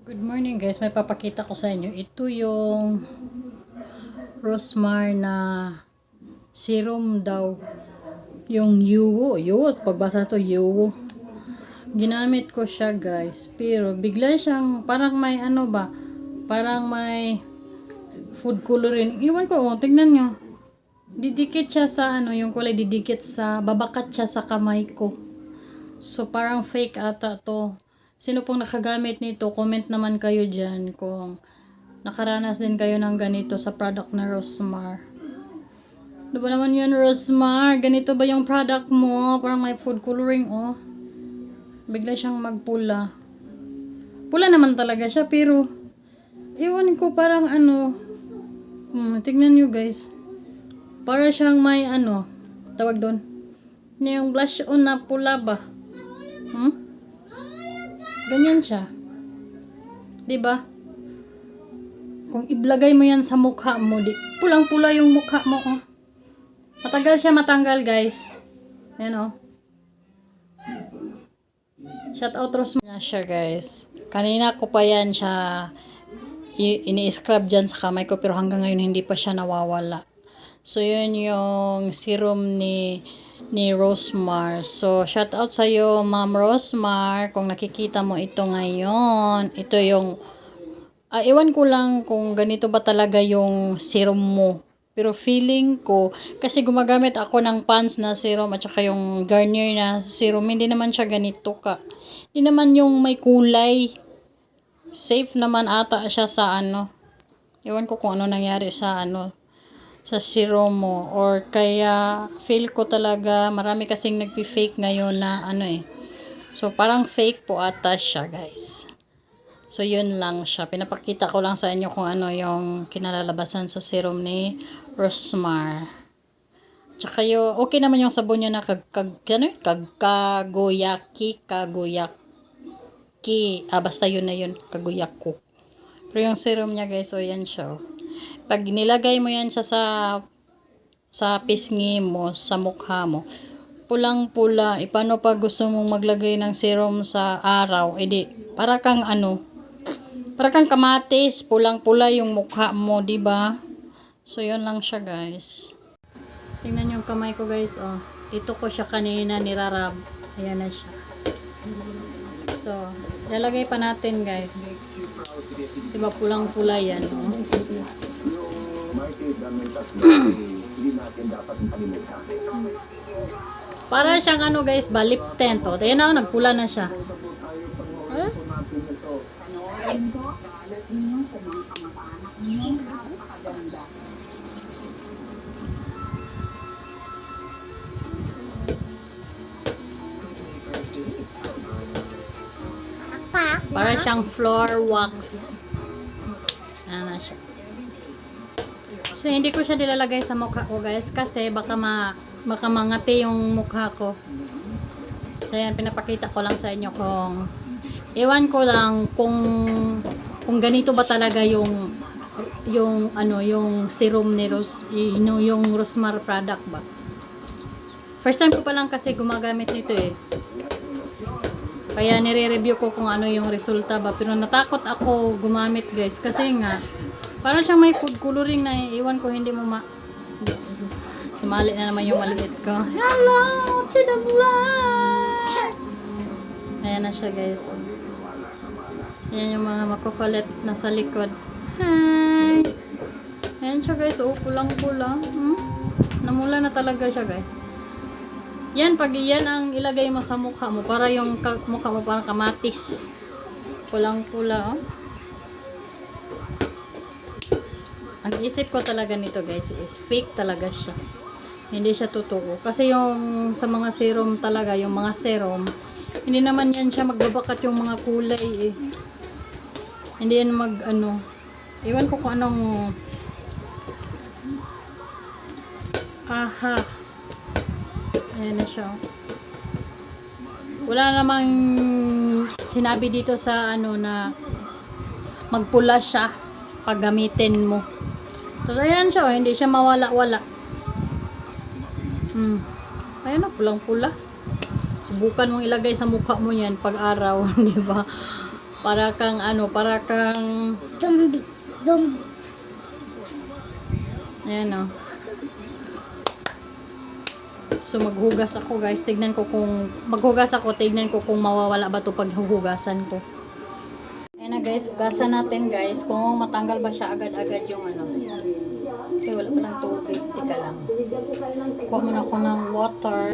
Good morning guys, may papakita ko sa inyo. Ito yung Rosmar na serum daw. Yung Yuwo. Pagbasa to Yuwo. Ginamit ko siya guys. Pero bigla siyang parang may ano ba. Parang may food coloring. Iwan ko, tignan nyo. Didikit siya sa yung kulay didikit sa, babakat siya sa kamay ko. So parang fake ata to. Sino pong nakagamit nito, comment naman kayo dyan kung nakaranas din kayo ng ganito sa product na Rosmar. Ano ba naman yun, Rosmar? Ganito ba yung product mo? Parang may food coloring, oh. Bigla siyang magpula. Pula naman talaga siya, pero ewan ko parang tignan nyo guys. Para siyang may tawag doon. Yung blush on na pula ba? Ganyan siya. 'Di ba? Kung iblagay mo yan sa mukha mo, pulang-pula yung mukha mo, oh. Matagal siya matanggal, guys. Ayan, oh. Shout out Rosmar siya, guys. Kanina ko pa yan siya ini-scrub dyan sa kamay ko, pero hanggang ngayon hindi pa siya nawawala. So, yun yung serum ni Rosmar. So, shout out sa iyo, Ma'am Rosmar, kung nakikita mo ito ngayon. Ito yung ewan ko lang kung ganito ba talaga yung serum mo. Pero feeling ko, kasi gumagamit ako ng Pond's na serum at saka yung Garnier na serum, hindi naman siya ganito ka. Hindi naman yung may kulay. Safe naman ata siya sa ewan ko kung ano nangyari sa sa serum mo, or kaya feel ko talaga marami kasing nagpi-fake ngayon na so parang fake po ata siya, guys. So yun lang siya, pinapakita ko lang sa inyo kung ano yung kinalalabasan sa serum ni Rosmar. Tsaka okay naman yung sabon niya na kagoyaki, basta yun na yun, kaguyako. Pero yung serum niya, guys, so yan siya, oh. Pag nilagay mo yan siya sa pisngi mo, sa mukha mo, pulang-pula. Paano pag gusto mong maglagay ng serum sa araw, edi para kang kamatis, pulang-pula yung mukha mo, di ba? So yun lang siya, guys. Tingnan yung kamay ko, guys, oh. Ito ko siya kanina nirarab. Ayan na siya. So, lalagay pa natin, guys. Diba pulang-pula yan, oh. Para siyang guys, lip tint, oh. Ayan na, nagpula na siya. Huh? Para siyang floor wax. Ayan na siya. So, hindi ko siya nilalagay sa mukha ko, guys, kasi baka mangati yung mukha ko. So, yan, pinapakita ko lang sa inyo kung ewan ko lang kung ganito ba talaga yung serum ni yung Rosmar product ba. First time ko pa lang kasi gumagamit nito, eh. Kaya nire-review ko kung ano yung resulta ba. Pero natakot ako gumamit, guys. Kasi nga, parang siyang may food coloring na iwan ko hindi mo sumali na naman yung maliit ko. Hello to the vlog! Ayan na siya, guys. Ayan yung mga makukulit na sa likod. Hi! Ayan siya, guys. Oh, pulang-pulang. Namula na talaga siya, guys. Yan, pag yan ang ilagay mo sa mukha mo, para yung mukha mo parang kamatis. Pulang-pula, oh. Ang isip ko talaga nito, guys, is fake talaga siya. Hindi siya totoo. Kasi yung sa mga serum talaga, yung mga serum, hindi naman yan siya magbabakat yung mga kulay, eh. Hindi yan iwan ko kung anong ayan na siya. Wala namang sinabi dito sa na magpula siya pag gamitin mo. So, ayan siya. Hindi siya mawala-wala. Ayan na, pulang-pula. Subukan mong ilagay sa mukha mo yan pag araw, di ba? Para kang ano, para kang Zombie. ayan o. So maghugas ako guys. Tignan ko kung maghugas ako, tignan ko kung mawawala ba 'to pag hugasan ko. Ayan na guys, hugasan natin guys kung matanggal ba siya agad-agad yung ano. Okay, wala pa lang tubig. Tika lang. Kuha muna ako ng water.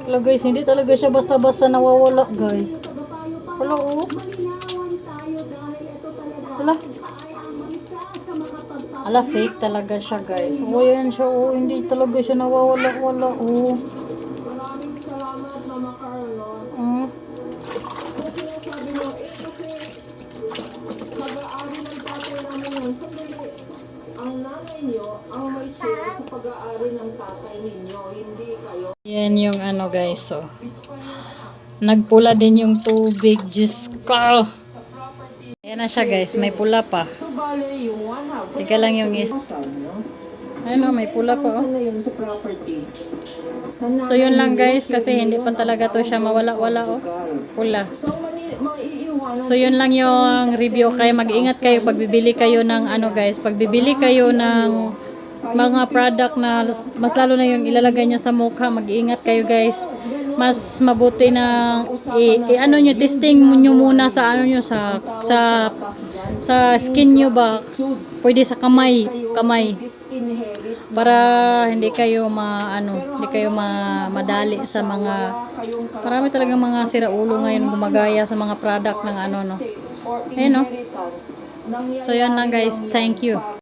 Hello guys, hindi talaga siya basta-basta nawawala guys. Hello oh. Hala. Ala, fake talaga siya guys. Oh, yan siya oh. Hindi talaga siya nawawala-wala oh. Maraming salamat, Mama Carlo. Mm. Kasi sabi mo, kasi pag-aari ng tatay namin yun. Sandali, ang nanay niyo, ang may share sa pag-aari ng tatay ninyo, hindi kayo. Yan yung ano guys oh. Nagpula din yung tubig. Diyos ko. Ayan na siya guys. May pula pa. So, bale, yung one half. Teka lang yung is. Ano, may pula pa oh. Saan na yun sa property? So yun lang guys. Kasi hindi pa talaga to siya mawala-wala oh. Pula. So, maiiwan. So yun lang yung review. Kaya mag-ingat kayo pag bibili kayo ng ano guys. Pag bibili kayo ng mga product na mas lalo na yung ilalagay nyo sa mukha, mag-iingat kayo guys. Mas mabuti na ano nyo, testing nyo muna sa ano nyo, sa skin nyo ba, pwede sa kamay para hindi kayo madali sa mga, marami talagang mga siraulo ngayon gumagaya sa mga product ng ano no. Ayun no. So yan lang guys, thank you.